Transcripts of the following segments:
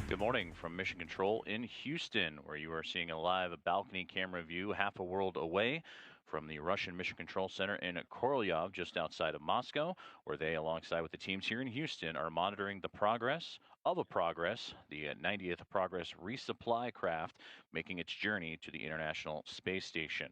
Good morning from Mission Control in Houston, where you are seeing a live balcony camera view half a world away from the Russian Mission Control Center in Korolyov, just outside of Moscow, where they, alongside with the teams here in Houston, are monitoring the progress, the 90th Progress resupply craft, making its journey to the International Space Station.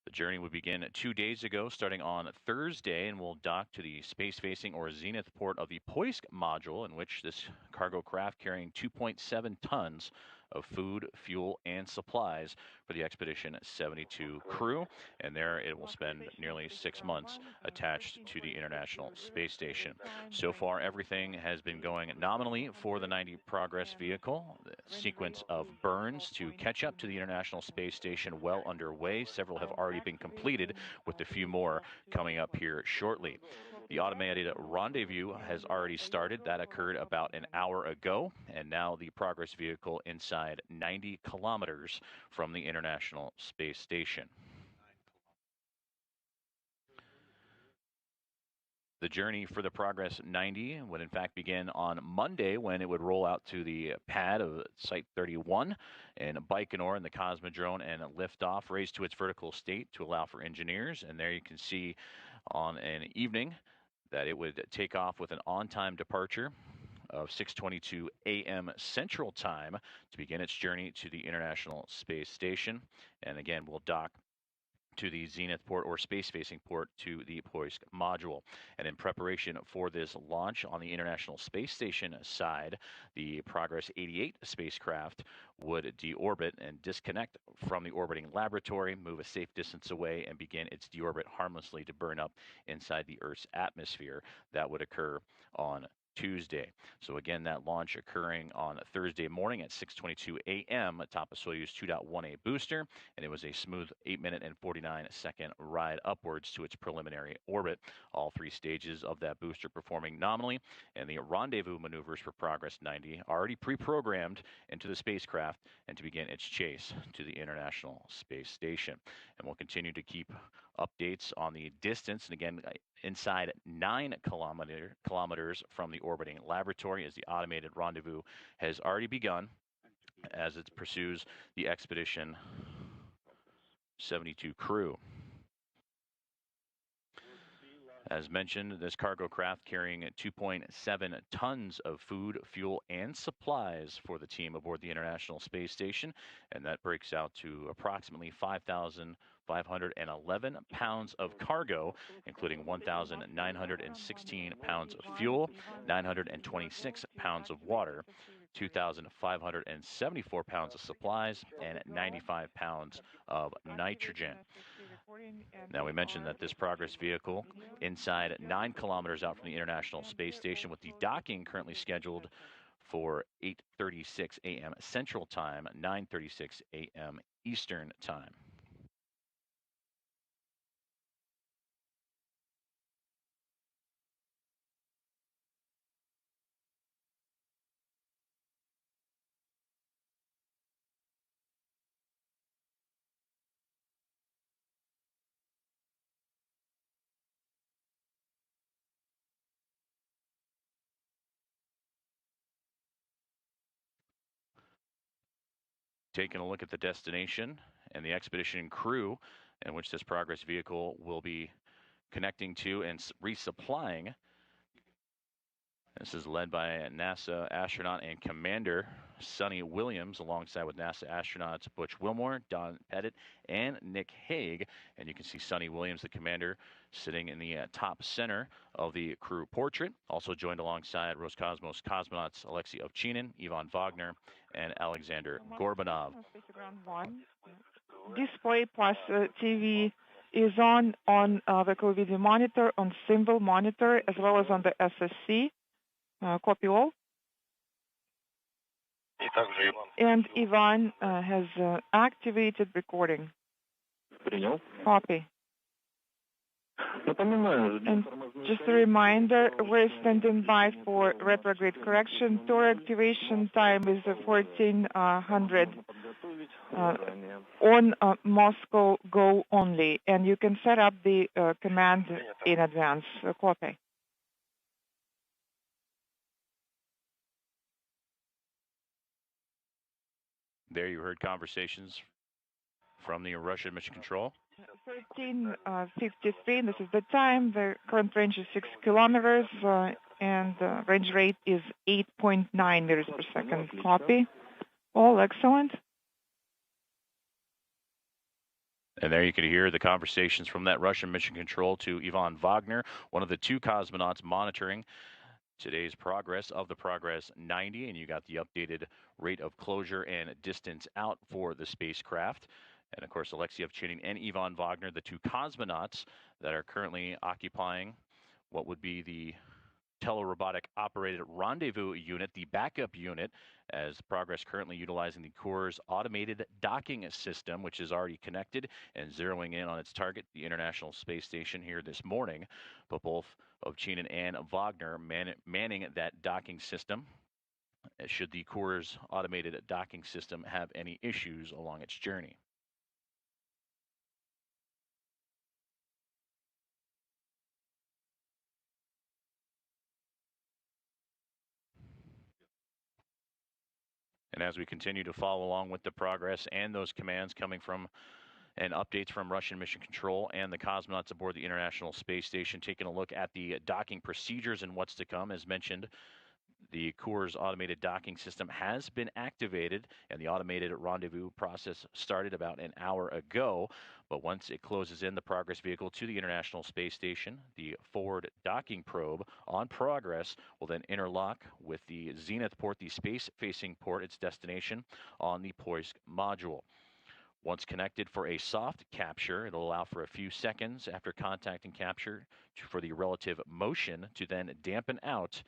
The journey would begin 2 days ago, starting on Thursday, and will dock to the space-facing or zenith port of the Poisk Module, in which this cargo craft carrying 2.7 tons of food, fuel, and supplies for the Expedition 72 crew. And there it will spend nearly 6 months attached to the International Space Station. So far, everything has been going nominally for the 90 Progress vehicle. The sequence of burns to catch up to the International Space Station well underway. Several have already been completed, with a few more coming up here shortly. The automated rendezvous has already started. That occurred about an hour ago, and now the Progress vehicle inside 90 kilometers from the International Space Station. The journey for the Progress 90 would in fact begin on Monday, when it would roll out to the pad of Site 31 in Baikonur in the Cosmodrome and lift off, raised to its vertical state to allow for engineers. And there you can see on an evening that it would take off with an on-time departure of 6:22 a.m. Central Time to begin its journey to the International Space Station. And again, we'll dock to the zenith port or space-facing port to the Poisk Module. And in preparation for this launch on the International Space Station side, the Progress 88 spacecraft would deorbit and disconnect from the orbiting laboratory, move a safe distance away, and begin its deorbit harmlessly to burn up inside the Earth's atmosphere. That would occur on Tuesday. So again, that launch occurring on Thursday morning at 6:22 a.m. atop a Soyuz 2.1A booster, and it was a smooth 8-minute and 49-second ride upwards to its preliminary orbit. All 3 stages of that booster performing nominally, and the rendezvous maneuvers for Progress 90 already pre-programmed into the spacecraft and to begin its chase to the International Space Station. And we'll continue to keep updates on the distance, and again, inside 9 kilometers from the orbiting laboratory, as the automated rendezvous has already begun as it pursues the Expedition 72 crew. As mentioned, this cargo craft carrying 2.7 tons of food, fuel, and supplies for the team aboard the International Space Station, and that breaks out to approximately 5,511 pounds of cargo, including 1,916 pounds of fuel, 926 pounds of water, 2,574 pounds of supplies, and 95 pounds of nitrogen. Now, we mentioned that this Progress vehicle inside 9 kilometers out from the International Space Station, with the docking currently scheduled for 8:36 a.m. Central Time, 9:36 a.m. Eastern Time. Taking a look at the destination and the expedition crew in which this Progress vehicle will be connecting to and resupplying. This is led by NASA astronaut and commander Sonny Williams, alongside with NASA astronauts Butch Wilmore, Don Pettit, and Nick Hague. And you can see Sonny Williams, the commander, sitting in the top center of the crew portrait. Also joined alongside Roscosmos cosmonauts Alexei Ovchinin, Ivan Wagner, and Alexander Gorbanov. Display plus TV is on the video monitor, on symbol monitor, as well as on the SSC. Copy all. And Ivan has activated recording. Copy. And just a reminder, we're standing by for retrograde correction. Toru activation time is 1400 on Moscow go only, and you can set up the command in advance. Copy. There you heard conversations from the Russian Mission Control. 13:53. This is the time. The current range is 6 kilometers, and the range rate is 8.9 meters per second. Copy. All excellent. And there you could hear the conversations from that Russian Mission Control to Ivan Wagner, one of the two cosmonauts monitoring today's progress of the Progress 90. And you got the updated rate of closure and distance out for the spacecraft. And of course, Alexei Ovchinin and Ivan Wagner, the two cosmonauts that are currently occupying what would be the telerobotic operated rendezvous unit, the backup unit, as Progress currently utilizing the Core's automated docking system, which is already connected and zeroing in on its target, the International Space Station, here this morning. But both Ovchinin and Wagner manning that docking system, should the Core's automated docking system have any issues along its journey. And as we continue to follow along with the progress and those commands coming from and updates from Russian Mission Control and the cosmonauts aboard the International Space Station, taking a look at the docking procedures and what's to come. As mentioned, the Core's automated docking system has been activated, and the automated rendezvous process started about an hour ago. But once it closes in the Progress vehicle to the International Space Station, the forward docking probe on Progress will then interlock with the Zenith port, the space-facing port, its destination, on the Poisk Module. Once connected for a soft capture, it'll allow for a few seconds after contact and capture for the relative motion to then dampen out.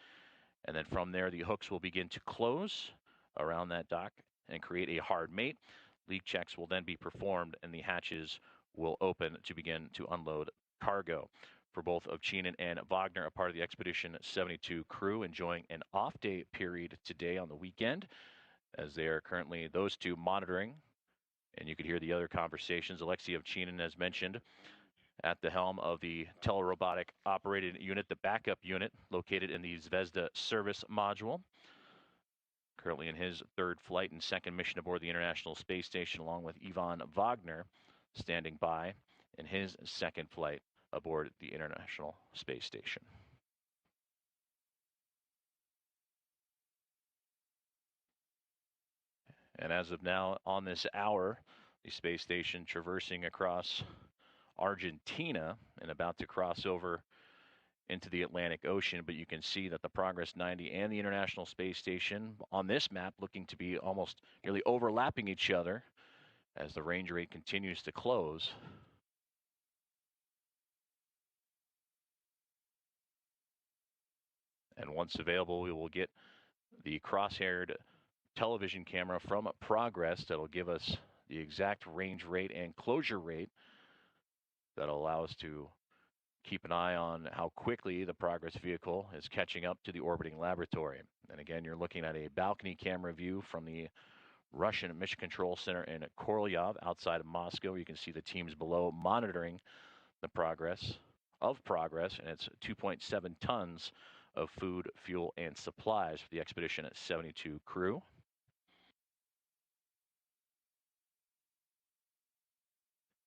And then from there, the hooks will begin to close around that dock and create a hard mate. Leak checks will then be performed, and the hatches will open to begin to unload cargo. For both Ovchinin and Wagner, a part of the Expedition 72 crew, enjoying an off-day period today on the weekend, as they are currently, those two, monitoring. And you could hear the other conversations. Alexei Ovchinin, as mentioned, at the helm of the telerobotic operated unit, the backup unit, located in the Zvezda service module. Currently in his third flight and second mission aboard the International Space Station, along with Ivan Wagner standing by in his second flight aboard the International Space Station. And as of now, on this hour, the space station traversing across Argentina and about to cross over into the Atlantic Ocean. But you can see that the Progress 90 and the International Space Station on this map looking to be almost nearly overlapping each other as the range rate continues to close. And once available, we will get the cross-haired television camera from Progress that'll give us the exact range rate and closure rate that'll allow us to keep an eye on how quickly the Progress vehicle is catching up to the orbiting laboratory. And again, you're looking at a balcony camera view from the Russian Mission Control Center in Korolyov outside of Moscow. You can see the teams below monitoring the progress of Progress and its 2.7 tons of food, fuel, and supplies for the Expedition 72 crew.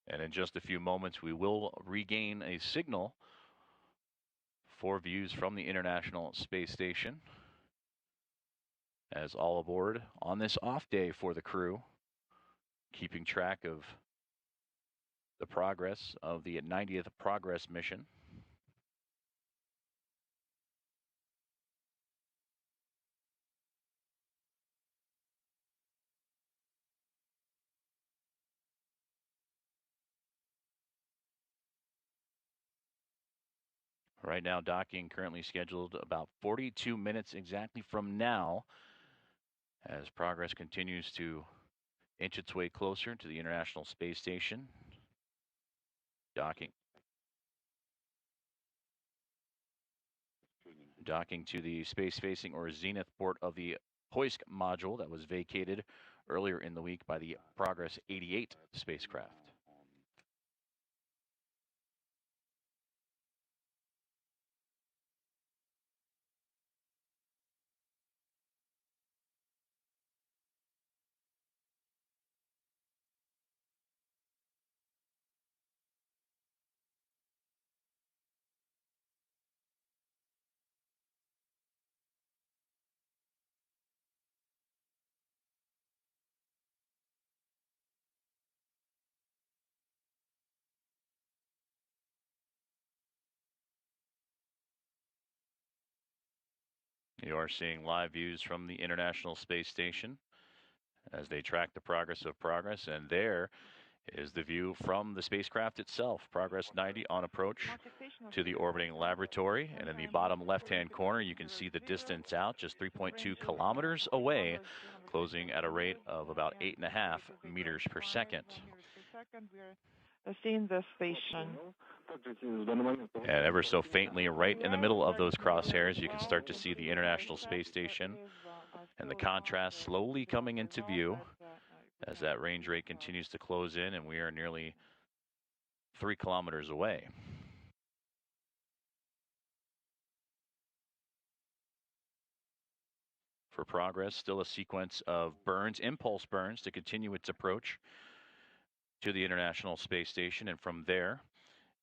And in just a few moments, we will regain a signal for views from the International Space Station, as all aboard on this off day for the crew, keeping track of the progress of the 90th Progress mission. Right now, docking currently scheduled about 42 minutes exactly from now, as Progress continues to inch its way closer to the International Space Station. Docking to the space-facing or Zenith port of the Poisk Module that was vacated earlier in the week by the Progress 88 spacecraft. You are seeing live views from the International Space Station as they track the progress of Progress, and there is the view from the spacecraft itself. Progress 90 on approach to the orbiting laboratory, and in the bottom left-hand corner you can see the distance out, just 3.2 kilometers away, closing at a rate of about 8.5 meters per second. Seeing the station. And ever so faintly, right in the middle of those crosshairs, you can start to see the International Space Station and the contrast slowly coming into view as that range rate continues to close in, and we are nearly 3 kilometers away. For Progress, still a sequence of burns, impulse burns, to continue its approach to the International Space Station, and from there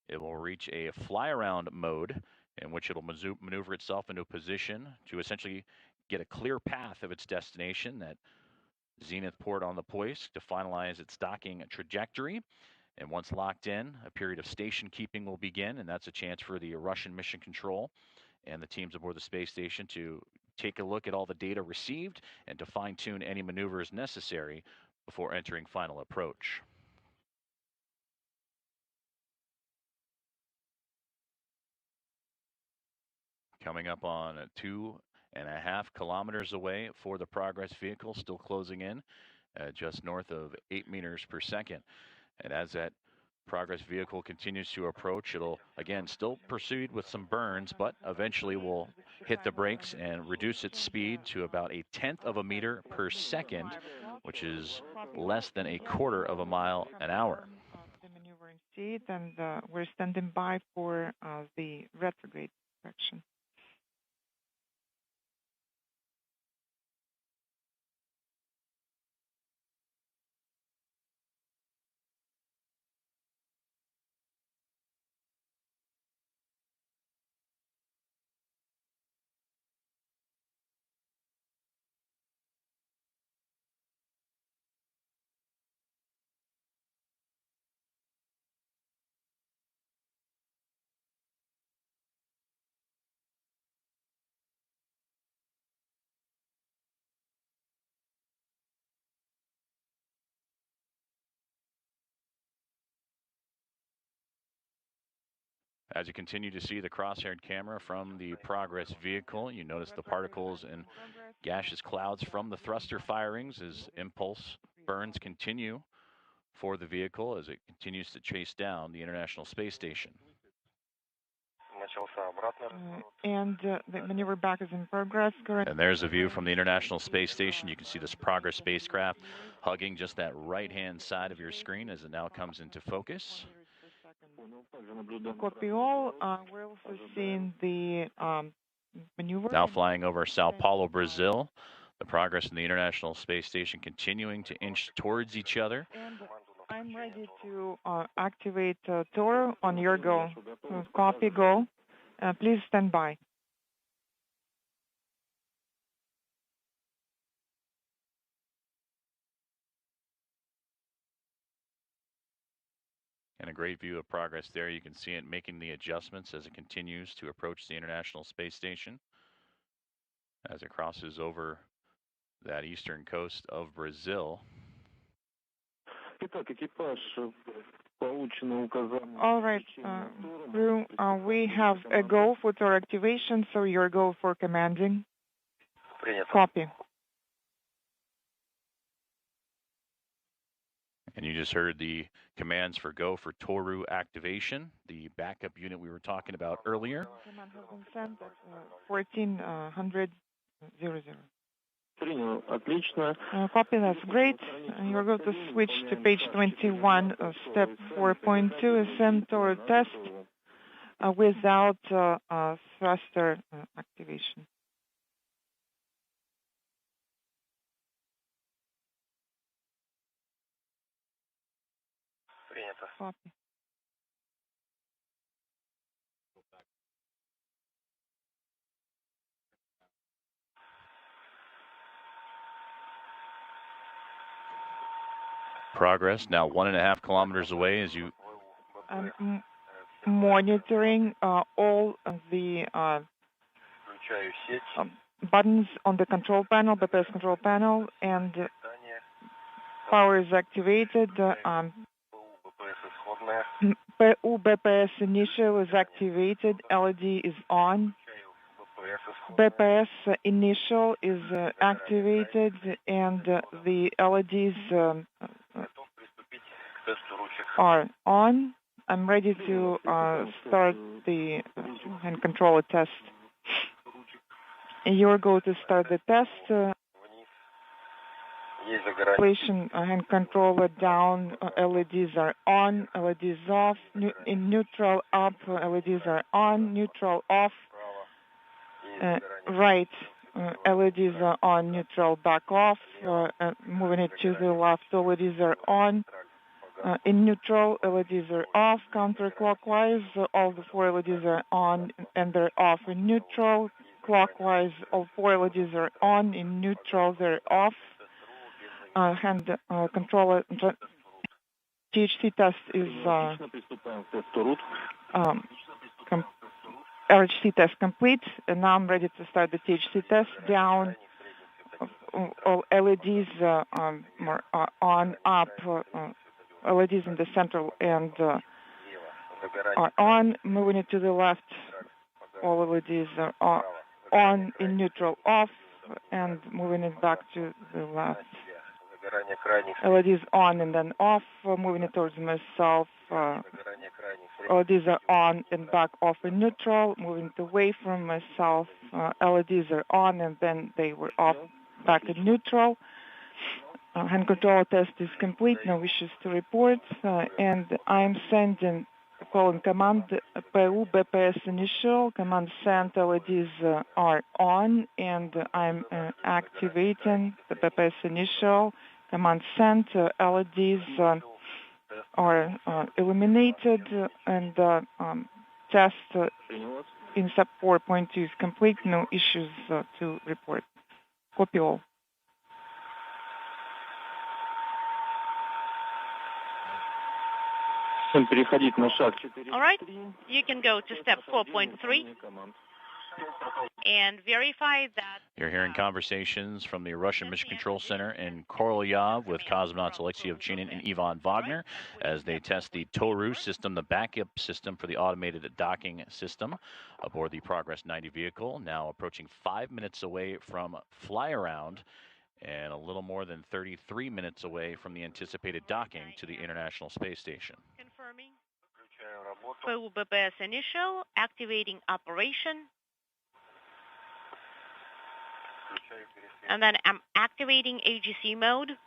it will reach a fly-around mode in which it'll maneuver itself into a position to essentially get a clear path of its destination, that zenith port on the Poisk, to finalize its docking trajectory. And once locked in, a period of station keeping will begin, and that's a chance for the Russian Mission Control and the teams aboard the space station to take a look at all the data received and to fine-tune any maneuvers necessary before entering final approach. Coming up on 2.5 kilometers away for the Progress vehicle, still closing in just north of 8 meters per second. And as that Progress vehicle continues to approach, it'll again still proceed with some burns, but eventually will hit the brakes and reduce its speed to about 1/10 of a meter per second, which is less than 1/4 of a mile an hour. The maneuvering seat, and we're standing by for the retrograde correction. As you continue to see the cross-haired camera from the Progress vehicle, you notice the particles and gaseous clouds from the thruster firings as impulse burns continue for the vehicle as it continues to chase down the International Space Station. And the maneuver back is in progress. And there's a view from the International Space Station. You can see this Progress spacecraft hugging just that right-hand side of your screen as it now comes into focus. Copy all. We're also seeing the maneuver. Now flying over Sao Paulo, Brazil. The Progress and the International Space Station continuing to inch towards each other. And I'm ready to activate Toru on your go. Copy, go. Please stand by. And a great view of Progress there. You can see it making the adjustments as it continues to approach the International Space Station, as it crosses over that eastern coast of Brazil. All right, crew, we have a go for Toru activation, so your go for commanding. Copy. And you just heard the commands for go for Toru activation, the backup unit we were talking about earlier. Command has been sent at 1400. Copy, that's great. You're going to switch to page 21 of step 4.2, ascend Toru test without thruster activation. Copy. Progress now 1.5 kilometers away as you monitoring all of the buttons on the control panel, BPS control panel, and power is activated. PU BPS initial is activated. LED is on. BPS initial is activated, and the LEDs are on. I'm ready to start the hand controller test. You're going to start the test. Station hand controller down. LEDs are on. LEDs off. In neutral up. LEDs are on. Neutral off. Right. LEDs are on. Neutral back off. Moving it to the left. LEDs are on. In neutral, LEDs are off. Counterclockwise, all the 4 LEDs are on and they're off. In neutral, clockwise, all 4 LEDs are on. In neutral, they're off. Hand controller THC test is RHC test complete, and now I'm ready to start the THC test. Down, all LEDs are on, up. LEDs in the center and are on. Moving it to the left, all LEDs are on. In neutral, off, and moving it back to the left. LEDs on and then off. Moving it towards myself. LEDs are on and back off in neutral. Moving it away from myself. LEDs are on and then they were off back in neutral. Hand controller test is complete, no issues to report, and I'm sending the following command: PU BPS initial. Command send. LEDs are on, and I'm activating the BPS initial. Command send. LEDs are illuminated, and test in sub 4.2 is complete. No issues to report. Copy all. All right, you can go to step 4.3 and verify that. You're hearing conversations from the Russian Mission Control Center in Korolyov with cosmonauts Alexei Ovchinin and Ivan Wagner as they test the Toru system, the backup system for the automated docking system aboard the Progress 90 vehicle, now approaching 5 minutes away from fly around and a little more than 33 minutes away from the anticipated docking to the International Space Station. Confirming. PU BPS initial, activating operation. And then I'm activating AGC mode.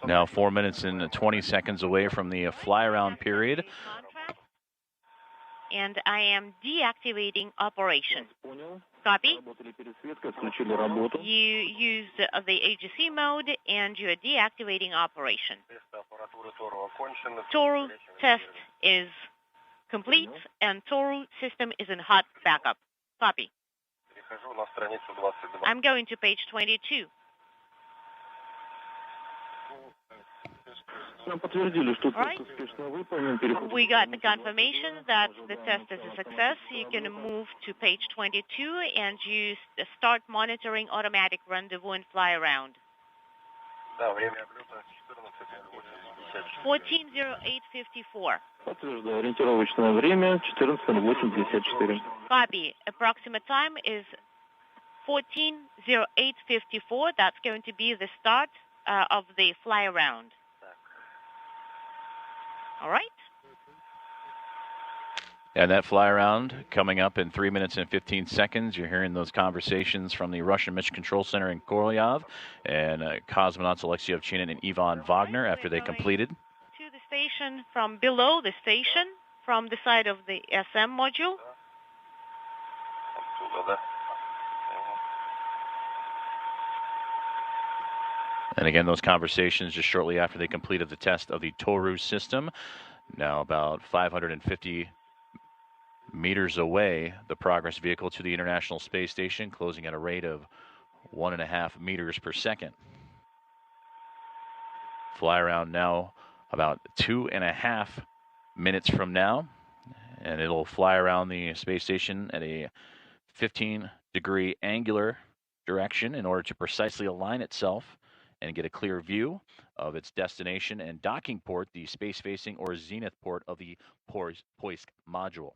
Now 4 minutes and 20 seconds away from the fly-around period. And I am deactivating operation. Copy. You use the AGC mode and you are deactivating operation. Toru test is complete and Toru system is in hot backup. Copy. I'm going to page 22. Right. We got the confirmation that the test is a success. You can move to page 22 and you start monitoring automatic rendezvous and fly around. 14:08:54. Copy. Approximate time is 14:08:54. That's going to be the start of the fly around. All right. And that fly around coming up in 3 minutes and 15 seconds. You're hearing those conversations from the Russian Mission Control Center in Korolyov and cosmonauts Alexei Ovchinin and Ivan Wagner after they completed. To the station from below the station, from the side of the SM module. And again, those conversations just shortly after they completed the test of the Toru system. Now about 550 meters away, the Progress vehicle to the International Space Station, closing at a rate of 1.5 meters per second. Fly around now about 2.5 minutes from now, and it'll fly around the space station at a 15-degree angular direction in order to precisely align itself and get a clear view of its destination and docking port, the space-facing or zenith port of the Poisk Module.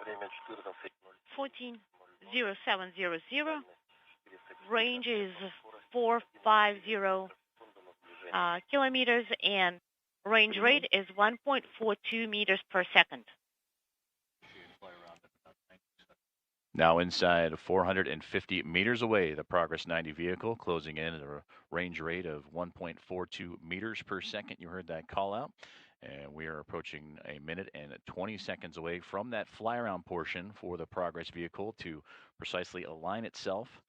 Время 14:07:00. Range is 450 kilometers, and range rate is 1.42 meters per second. Now inside 450 meters away, the Progress 90 vehicle closing in at a range rate of 1.42 meters per second. You heard that call out. And we are approaching 1 minute and 20 seconds away from that fly around portion for the Progress vehicle to precisely align itself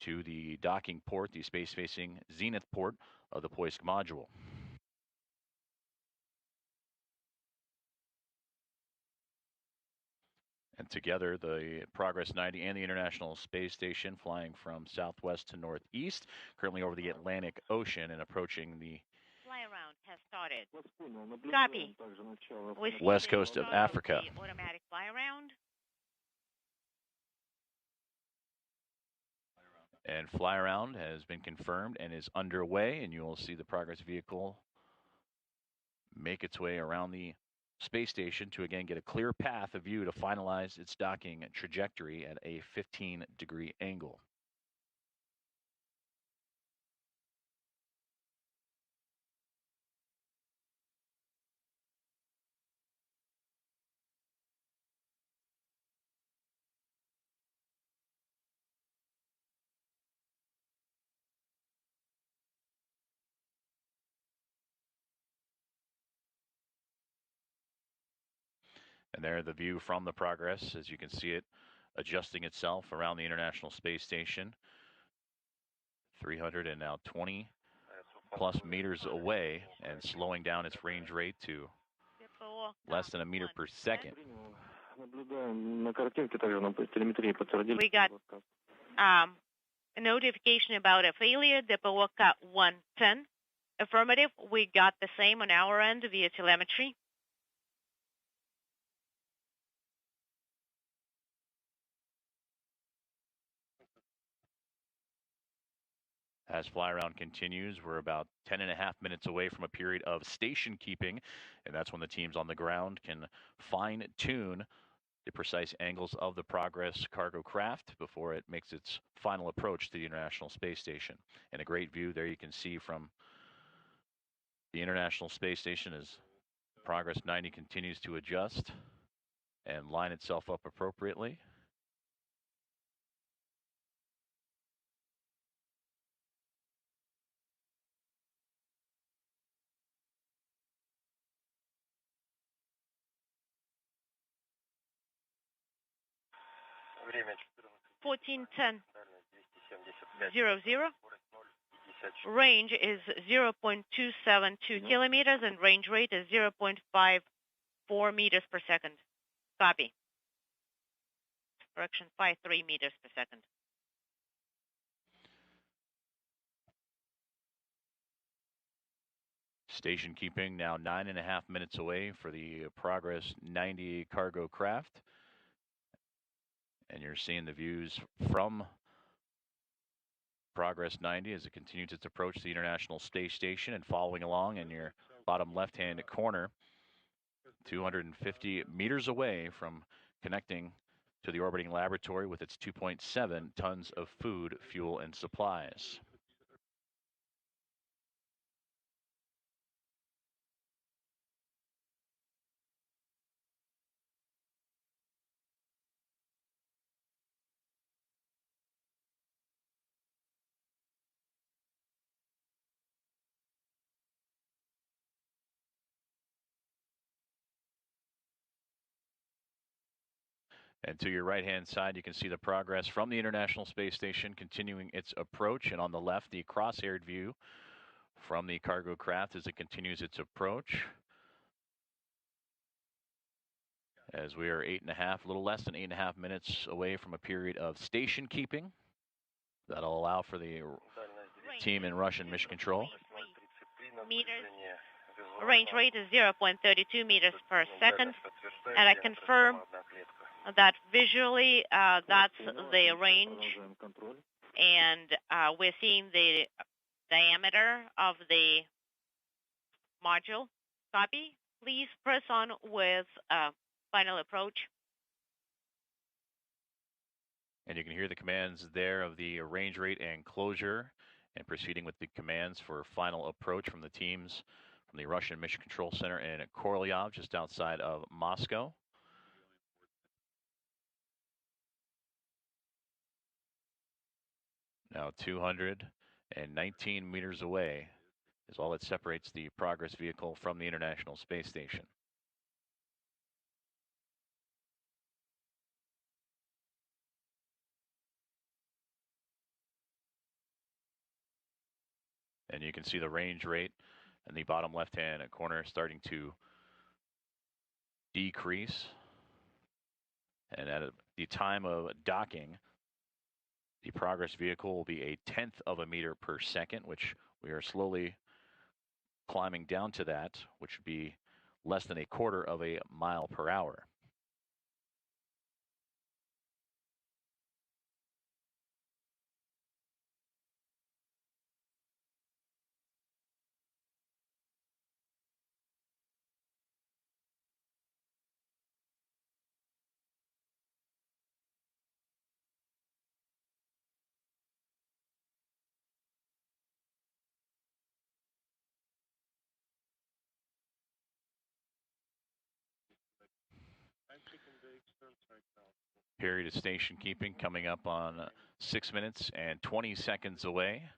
to the docking port, the space-facing zenith port of the Poisk Module. And together, the Progress 90 and the International Space Station flying from southwest to northeast, currently over the Atlantic Ocean and approaching the fly around has started. Copy. West coast of Africa. Automatic fly around. And fly around has been confirmed and is underway, and you will see the Progress vehicle make its way around the space station to again get a clear path of view to finalize its docking trajectory at a 15-degree angle. And there, the view from the Progress, as you can see it adjusting itself around the International Space Station, 320 plus meters away and slowing down its range rate to less than a meter per second. We got a notification about a failure, DPOK 110. Affirmative, we got the same on our end via telemetry. As fly around continues, we're about 10.5 minutes away from a period of station keeping, and that's when the teams on the ground can fine tune the precise angles of the Progress cargo craft before it makes its final approach to the International Space Station. And a great view there you can see from the International Space Station as Progress 90 continues to adjust and line itself up appropriately. Время 14:10:00. Range is 0.272 kilometers and range rate is 0.54 meters per second. Copy. Correction, 53 meters per second. Station keeping now 9.5 minutes away for the Progress 90 cargo craft. And you're seeing the views from Progress 90 as it continues its approach to the International Space Station, and following along in your bottom left-hand corner, 250 meters away from connecting to the orbiting laboratory with its 2.7 tons of food, fuel, and supplies. And to your right-hand side, you can see the progress from the International Space Station continuing its approach. And on the left, the crosshaired view from the cargo craft as it continues its approach. As we are 8.5, a little less than 8.5 minutes away from a period of station keeping. That'll allow for the team in Russian mission control. Range rate is 0.32 meters per second. And I confirm that visually that's the range. And we're seeing the diameter of the module. Copy. Please press on with final approach. And you can hear the commands there of the range rate and closure, and proceeding with the commands for final approach from the teams from the Russian Mission Control Center in Korolyov, just outside of Moscow. Now 219 meters away is all that separates the Progress vehicle from the International Space Station. And you can see the range rate in the bottom left-hand corner starting to decrease. And at the time of docking, the Progress vehicle will be 1/10 of a meter per second, which we are slowly climbing down to that, which would be less than 1/4 of a mile per hour. Period of station keeping coming up on 6 minutes and 20 seconds away.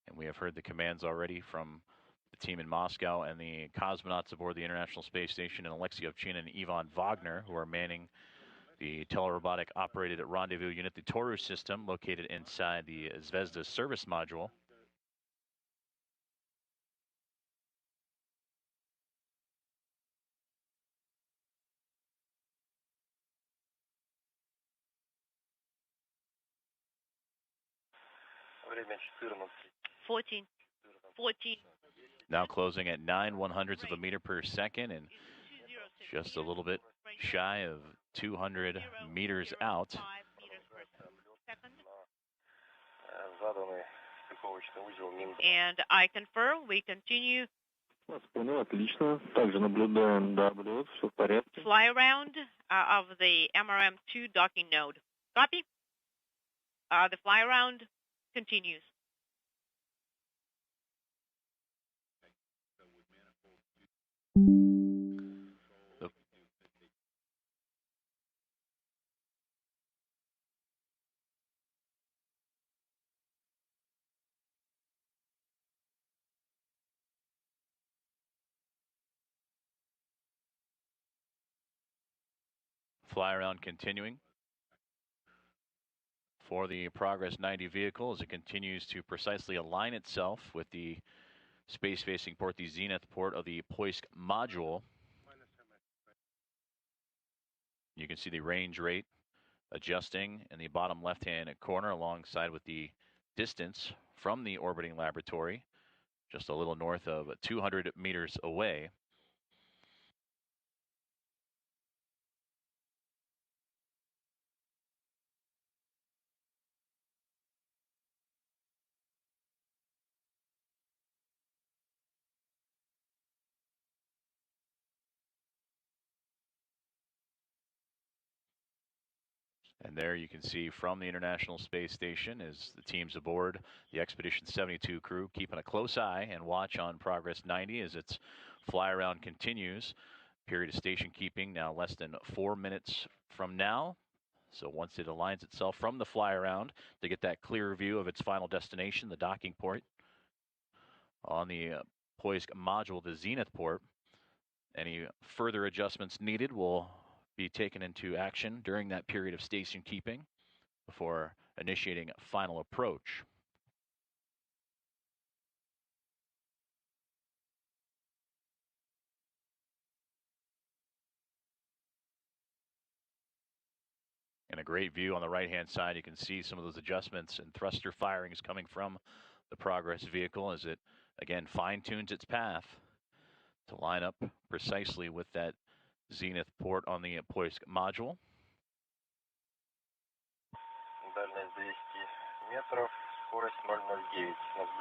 And we have heard the commands already from the team in Moscow and the cosmonauts aboard the International Space Station, and Alexei Ovchin and Ivan Wagner, who are manning the telerobotic operated rendezvous unit, the Toru system, located inside the Zvezda service module. Время 14. Now closing at 9/100ths of a meter per second, and just a little bit shy of 200 meters out. And I confirm we continue fly around of the MRM-2 docking node. Copy. The fly around continues. Fly around continuing for the Progress 90 vehicle as it continues to precisely align itself with the space-facing port, the zenith port of the Poisk Module. You can see the range rate adjusting in the bottom left-hand corner alongside with the distance from the orbiting laboratory, just a little north of 200 meters away. And there you can see from the International Space Station as the teams aboard the Expedition 72 crew keeping a close eye and watch on Progress 90 as its fly around continues. Period of station keeping now less than 4 minutes from now. So once it aligns itself from the fly around to get that clear view of its final destination, the docking port on the Poisk Module, the zenith port, any further adjustments needed will be taken into action during that period of station keeping before initiating final approach. And a great view on the right-hand side. You can see some of those adjustments and thruster firings coming from the Progress vehicle as it, again, fine-tunes its path to line up precisely with that zenith port on the Poisk module.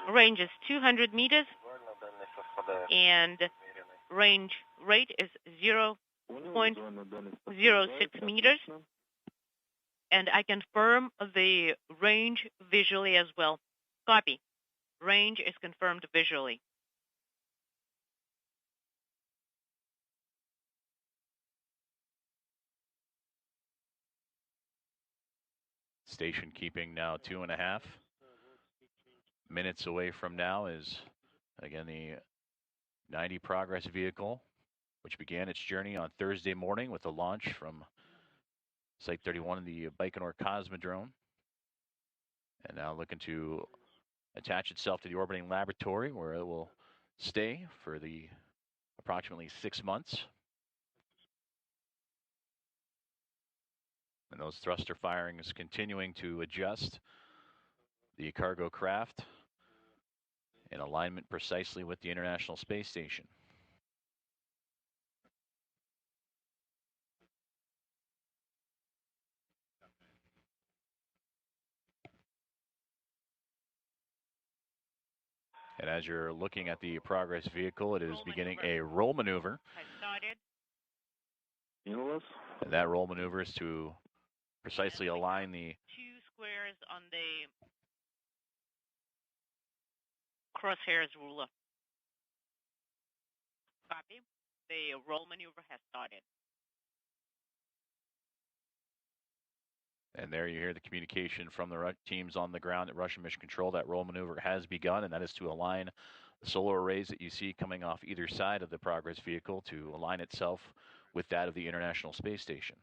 Range is 200 meters, and range rate is 0.06 meters. And I confirm the range visually as well. Copy. Range is confirmed visually. Station keeping now 2.5 minutes away from now is, again, the 90 Progress vehicle, which began its journey on Thursday morning with a launch from Site 31 in the Baikonur Cosmodrome. And now looking to attach itself to the orbiting laboratory where it will stay for the approximately 6 months. And those thruster firings continuing to adjust the cargo craft in alignment precisely with the International Space Station. And as you're looking at the Progress vehicle, it is beginning a roll maneuver. And that roll maneuver is to precisely align the 2 squares on the crosshairs ruler. Copy. The roll maneuver has started. And there you hear the communication from the teams on the ground at Russian Mission Control. That roll maneuver has begun, and that is to align the solar arrays that you see coming off either side of the Progress vehicle to align itself with that of the International Space Station.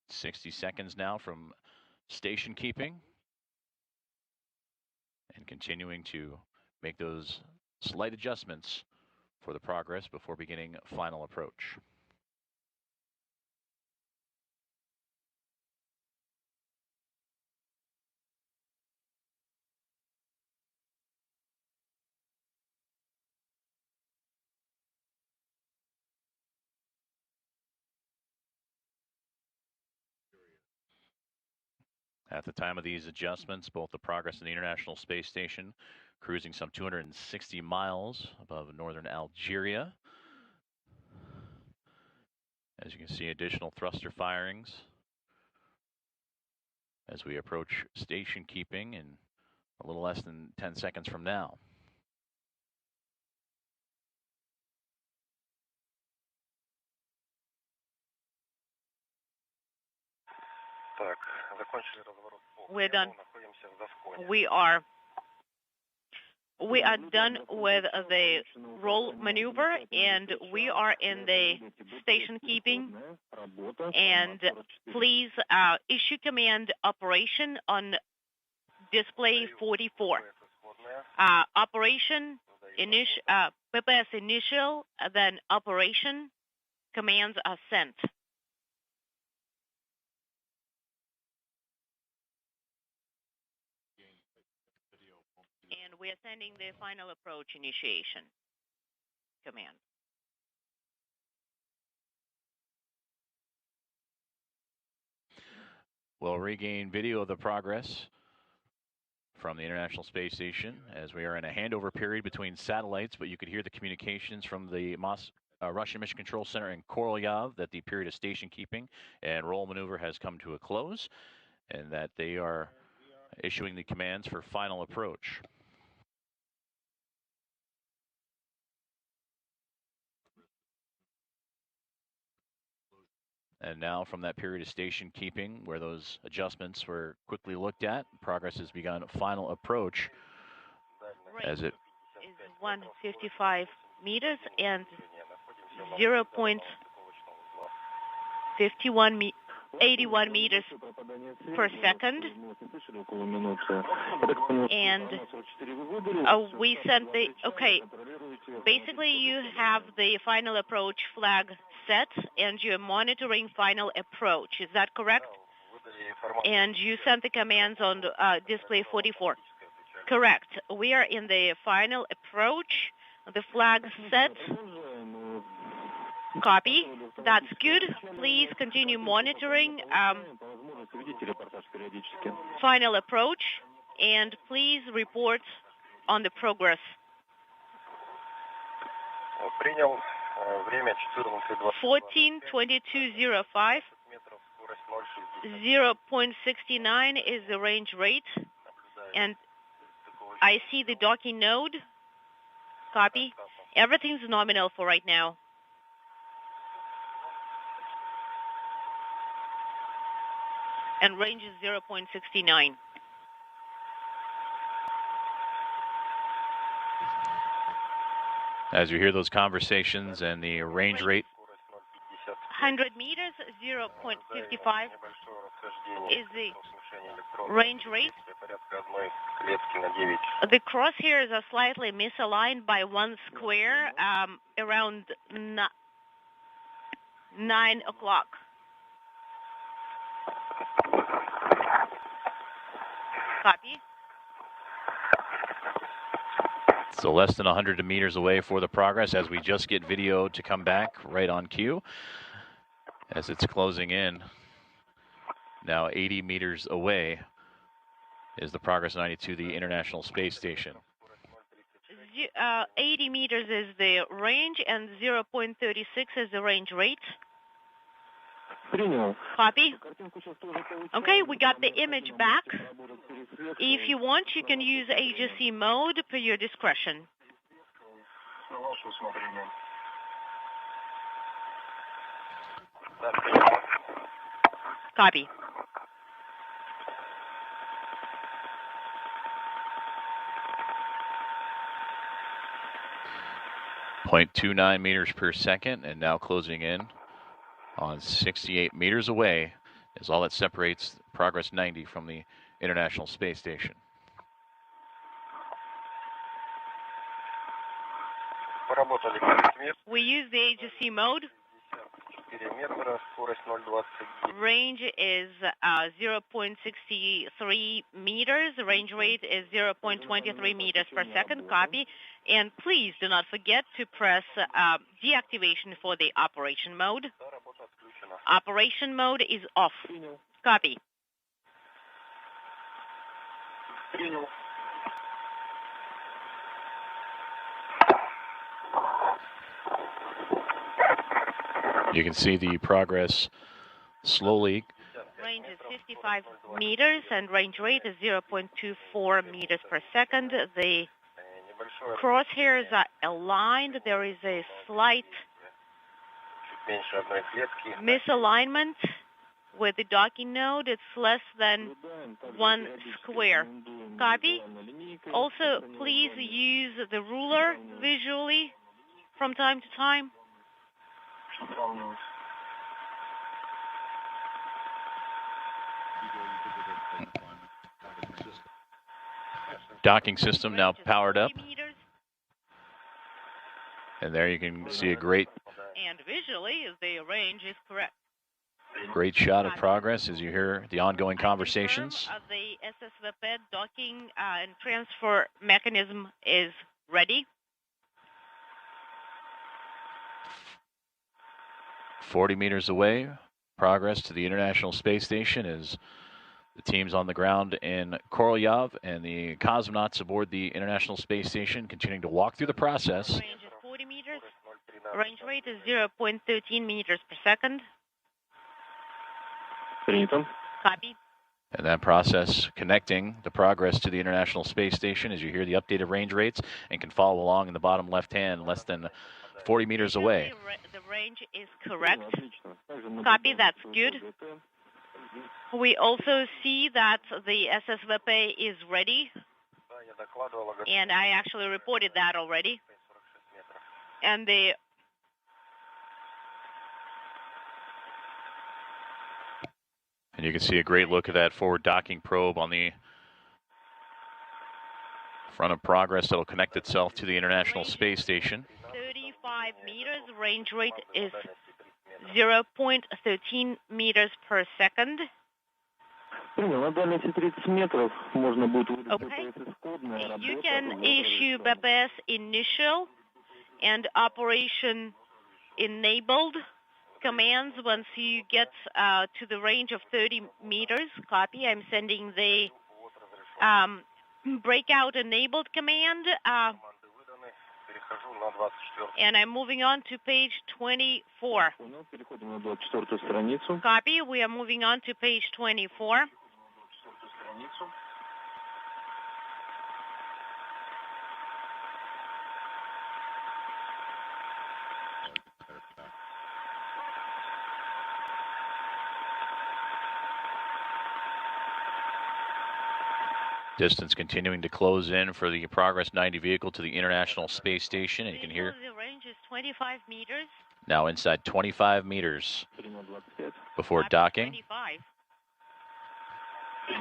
"60 seconds now from station keeping and continuing to make those slight adjustments for the Progress before beginning final approach. At the time of these adjustments, both the Progress and the International Space Station cruising some 260 miles above northern Algeria. As you can see, additional thruster firings as we approach station keeping in a little less than 10 seconds from now. We're done. We are done with the roll maneuver, and we are in the station keeping. And please issue command operation on display 44. Operation PPS initial, then operation commands are sent. And we are sending the final approach initiation command. We'll regain video of the Progress from the International Space Station as we are in a handover period between satellites, but you could hear the communications from the Russian Mission Control Center in Korolyov that the period of station keeping and roll maneuver has come to a close and that they are issuing the commands for final approach. And now from that period of station keeping where those adjustments were quickly looked at, progress has begun final approach as it is 155 meters and 0.81 meters per second. And we sent the, okay, basically you have the final approach flag set and you're monitoring final approach. Is that correct? And you sent the commands on display 44. Correct. We are in the final approach. The flag set. Copy. That's good. Please continue monitoring final approach and please report on the progress. 14:22:05. 0.69 is the range rate, and I see the docking node. Copy. Everything's nominal for right now. And range is 0.69. As you hear those conversations and the range rate. 100 meters, 0.55 is the range rate. The crosshairs are slightly misaligned by 1 square around 9 o'clock. Copy. So less than 100 meters away for the progress as we just get video to come back right on cue as it's closing in. Now 80 meters away is the Progress 90 to the International Space Station. 80 meters is the range and 0.36 is the range rate. Copy. Okay, we got the image back. If you want, you can use agency mode per your discretion. Copy. .29 meters per second, and now closing in on 68 meters away is all that separates Progress 90 from the International Space Station. We use the agency mode. Range is 0.63 meters. Range rate is 0.23 meters per second. Copy. And please do not forget to press deactivation for the operation mode. Operation mode is off. Copy. You can see the progress slowly. Range is 55 meters and range rate is 0.24 meters per second. The crosshairs are aligned. There is a slight misalignment with the docking node. It's less than 1 square. Copy. Also, please use the ruler visually from time to time. Docking system now powered up. And there you can see a great and visually the range is correct. Great shot of progress as you hear the ongoing conversations. The SSVP docking and transfer mechanism is ready. 40 meters away, progress to the International Space Station as the teams on the ground in Korolyov and the cosmonauts aboard the International Space Station continuing to walk through the process. Range is 40 meters. Range rate is 0.13 meters per second. Copy. And that process connecting the progress to the International Space Station as you hear the updated range rates and can follow along in the bottom left hand less than 40 meters away. The range range is correct. Copy, that's good. We also see that the SSVP is ready, and I actually reported that already. And you can see a great look at that forward docking probe on the front of Progress that'll connect itself to the International Space Station. 35 meters, range rate is 0.13 meters per second. Okay. You can issue BPS initial and operation enabled commands once you get to the range of 30 meters. Copy. I'm sending the breakout enabled command. And I'm moving on to page 24. Copy. We are moving on to page 24. Distance continuing to close in for the Progress 90 vehicle to the International Space Station. And you can hear the range is 25 meters. Now inside 25 meters before docking. 25.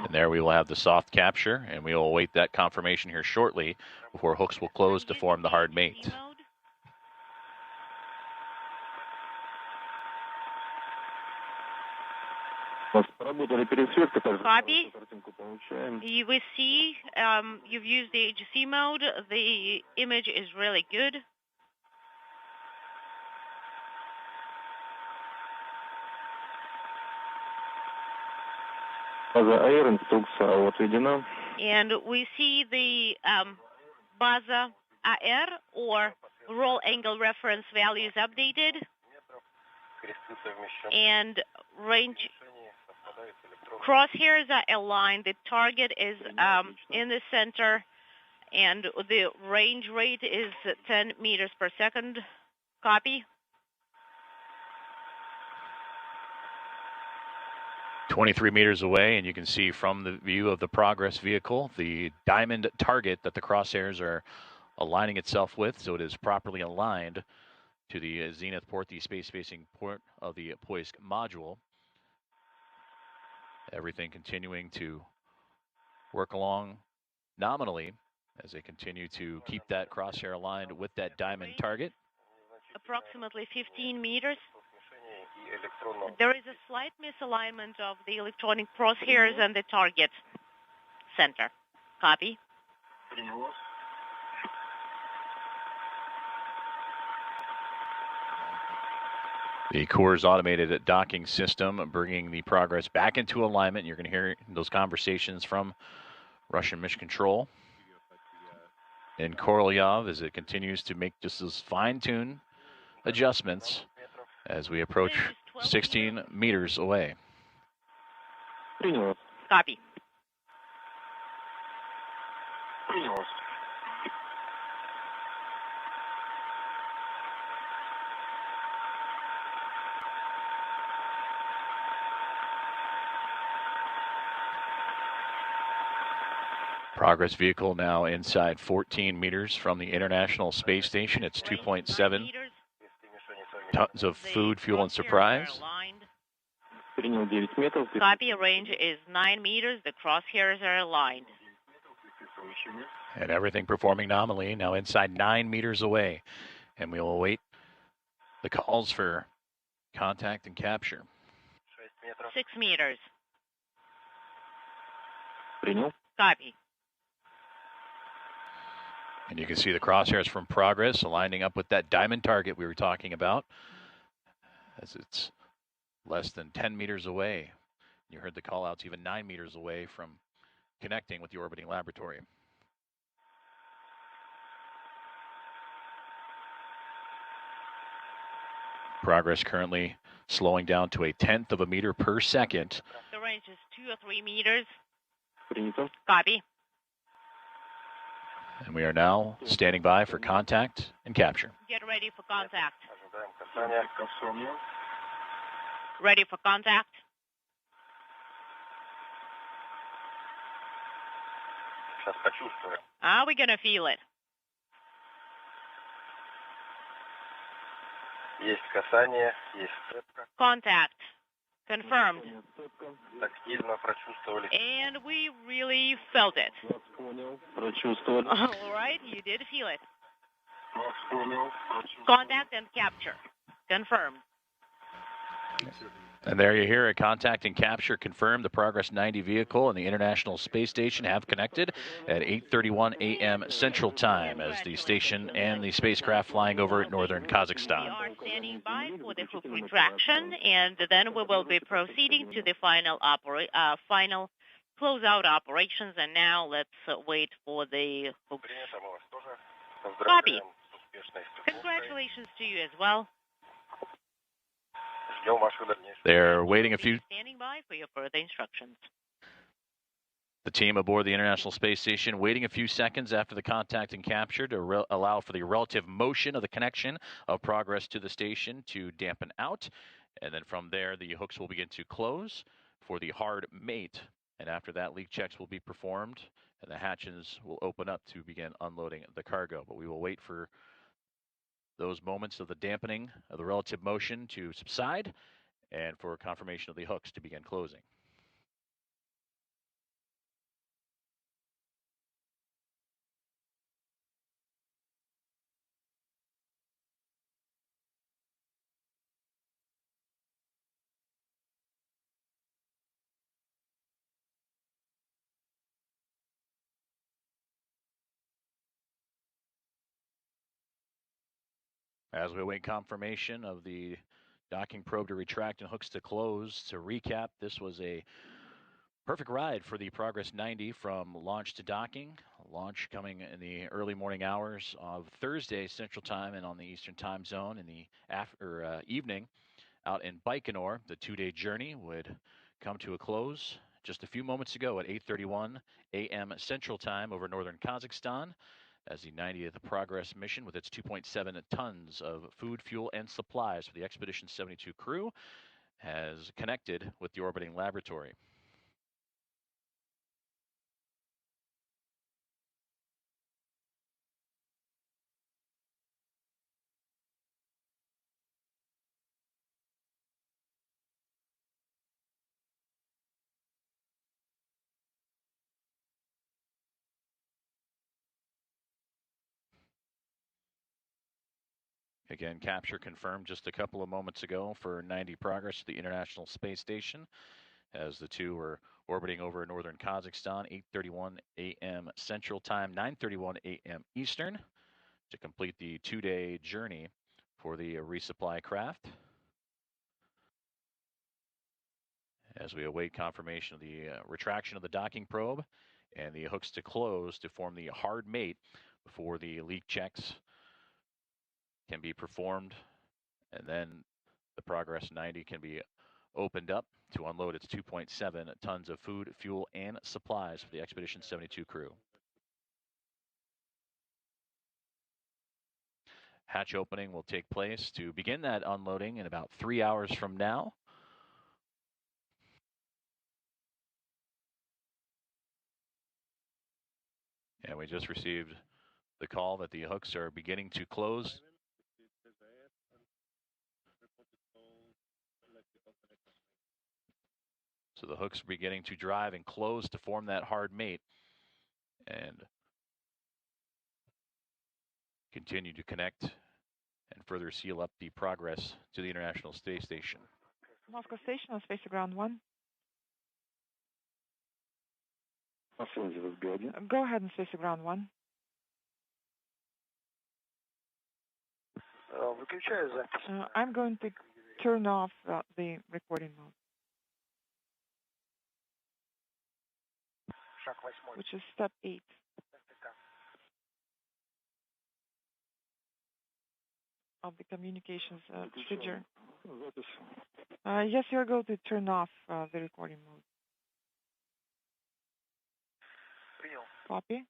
And there we will have the soft capture, and we will await that confirmation here shortly before hooks will close to form the hard mate. Copy. We see you've used the HC mode. The image is really good. And we see the bаза AR or roll angle reference values updated. And range crosshairs are aligned. The target is in the center, and the range rate is 10 meters per second. Copy. 23 meters away, and you can see from the view of the Progress vehicle the diamond target that the crosshairs are aligning itself with, so it is properly aligned to the zenith port, the space-facing port of the Poisk Module. Everything continuing to work along nominally as they continue to keep that crosshair aligned with that diamond target. Approximately 15 meters. There is a slight misalignment of the electronic crosshairs and the target center. Copy. The Coors automated docking system bringing the Progress back into alignment. You're going to hear those conversations from Russian Mission Control and Korolyov as it continues to make just those fine-tuned adjustments as we approach 16 meters away. Copy. Progress vehicle now inside 14 meters from the International Space Station. It's 2.7 tons of food, fuel, and supplies. Copy. Range is 9 meters. The crosshairs are aligned. And everything performing nominally, now inside 9 meters away. And we will await the calls for contact and capture. 6 meters. Copy. And you can see the crosshairs from Progress aligning up with that diamond target we were talking about as it's less than 10 meters away. You heard the call outs even 9 meters away from connecting with the orbiting laboratory. Progress currently slowing down to 1/10 of a meter per second. The range is 2 or 3 meters. Copy. And we are now standing by for contact and capture. Get ready for contact. Ready for contact? Are we gonna feel it? Есть касание, есть цепка. Contact. Confirmed. Тактильно прочувствовали. And we really felt it. Прочувствовали. All right, you did feel it. Contact and capture. Confirmed. And there you hear it. Contact and capture confirmed. The Progress 90 vehicle and the International Space Station have connected at 8:31 a.m. Central Time as the station and the spacecraft flying over northern Kazakhstan. We are standing by for the hook retraction, and then we will be proceeding to the final closeout operations. And now let's wait for the hooks. Copy. Congratulations to you as well. They're waiting a few. Standing by for your further instructions. The team aboard the International Space Station waiting a few seconds after the contact and capture to allow for the relative motion of the connection of Progress to the station to dampen out. And then from there, the hooks will begin to close for the hard mate. And after that, leak checks will be performed and the hatches will open up to begin unloading the cargo. But we will wait for those moments of the dampening of the relative motion to subside and for confirmation of the hooks to begin closing. As we await confirmation of the docking probe to retract and hooks to close, to recap, this was a perfect ride for the Progress 90 from launch to docking. Launch coming in the early morning hours of Thursday Central Time and on the Eastern Time Zone in the evening out in Baikonur. The two-day journey would come to a close just a few moments ago at 8:31 a.m. Central Time over northern Kazakhstan, as the 90th Progress mission with its 2.7 tons of food, fuel, and supplies for the Expedition 72 crew has connected with the orbiting laboratory. Again, capture confirmed just a couple of moments ago for 90 Progress to the International Space Station, as the two were orbiting over northern Kazakhstan, 8:31 a.m. Central Time, 9:31 a.m. Eastern, to complete the two-day journey for the resupply craft. As we await confirmation of the retraction of the docking probe and the hooks to close to form the hard mate before the leak checks can be performed, and then the Progress 90 can be opened up to unload its 2.7 tons of food, fuel, and supplies for the Expedition 72 crew. Hatch opening will take place to begin that unloading in about 3 hours from now. And we just received the call that the hooks are beginning to close. So the hooks are beginning to drive and close to form that hard mate and continue to connect and further seal up the Progress to the International Space Station. Moscow Station on Space Ground 1. Go ahead and Space Ground 1. I'm going to turn off the recording mode, which is step 8. Of the communications procedure. Yes, you're going to turn off the recording mode. Copy.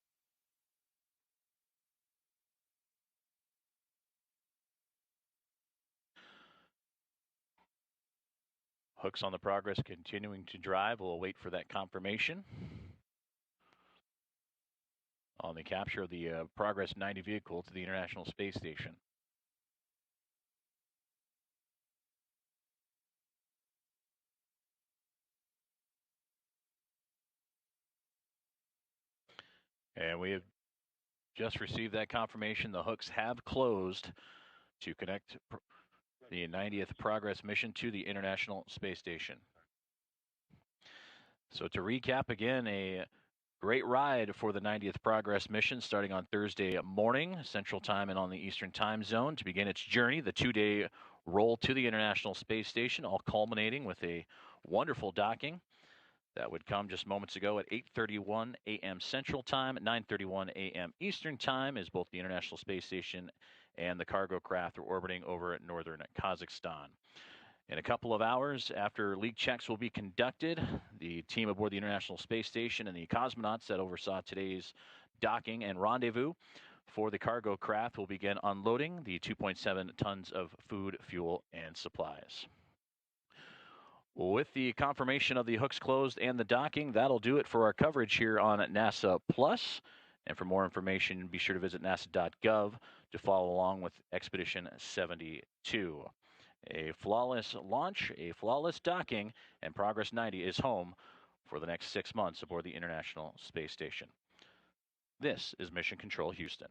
Hooks on the Progress continuing to drive. We'll wait for that confirmation on the capture of the Progress 90 vehicle to the International Space Station. And we have just received that confirmation. The hooks have closed to connect the 90th Progress mission to the International Space Station. So to recap again, a great ride for the 90th Progress mission starting on Thursday morning, Central Time and on the Eastern Time Zone to begin its journey, the 2-day roll to the International Space Station, all culminating with a wonderful docking. That would come just moments ago at 8:31 a.m. Central Time, 9:31 a.m. Eastern Time, as both the International Space Station and the cargo craft are orbiting over at northern Kazakhstan. In a couple of hours after leak checks will be conducted, the team aboard the International Space Station and the cosmonauts that oversaw today's docking and rendezvous for the cargo craft will begin unloading the 2.7 tons of food, fuel, and supplies. With the confirmation of the hooks closed and the docking, that'll do it for our coverage here on NASA Plus. And for more information, be sure to visit nasa.gov to follow along with Expedition 72. A flawless launch, a flawless docking, and Progress 90 is home for the next 6 months aboard the International Space Station. This is Mission Control Houston.